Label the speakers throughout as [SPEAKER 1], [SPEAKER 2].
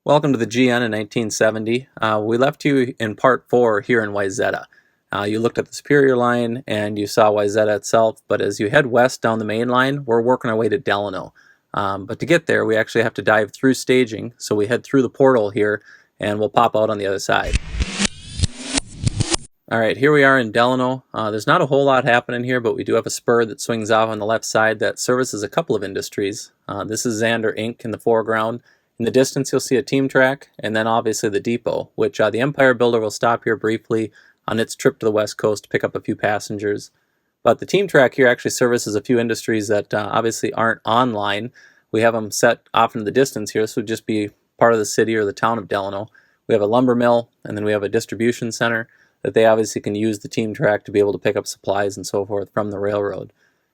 [SPEAKER 1] Welcome to the GN in 1970. We left you in part 4 here in Wayzata. You looked at the Superior line and you saw Wayzata itself, but as you head west down the main line, we're working our way to Delano. But to get there, we actually have to dive through staging, so we head through the portal here and we'll pop out on the other side. Alright, here we are in Delano. There's not a whole lot happening here, but we do have a spur that swings off on the left side that services a couple of industries. This is Xander Inc. in the foreground. In the distance, you'll see a team track, and then obviously the depot, which the Empire Builder will stop here briefly on its trip to the West Coast to pick up a few passengers. But the team track here actually services a few industries that obviously aren't online. We have them set off into the distance here. This would just be part of the city or the town of Delano. We have a lumber mill, and then we have a distribution center that they obviously can use the team track to be able to pick up supplies and so forth from the railroad.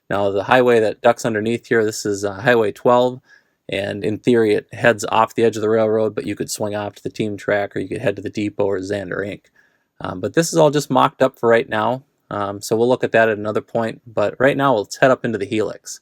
[SPEAKER 1] Now the highway that ducks underneath here, this is Highway 12. And in theory, it heads off the edge of the railroad, but you could swing off to the team track, or you could head to the depot or Xander Inc. But this is all just mocked up for right now, so we'll look at that at another point. But right now, let's head up into the Helix.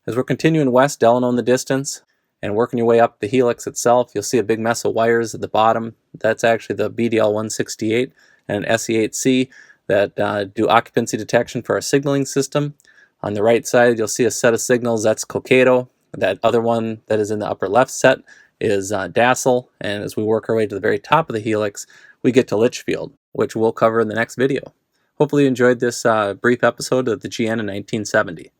[SPEAKER 1] As we're continuing west, Delano in the distance, and working your way up the Helix itself, you'll see a big mess of wires at the bottom. That's actually the BDL 168 and an SE8C that do occupancy detection for our signaling system. On the right side, you'll see a set of signals. That's Cokato. That other one that is in the upper left set is Dassel, and as we work our way to the very top of the Helix, we get to Litchfield, which we'll cover in the next video. Hopefully you enjoyed this brief episode of the GN in 1970.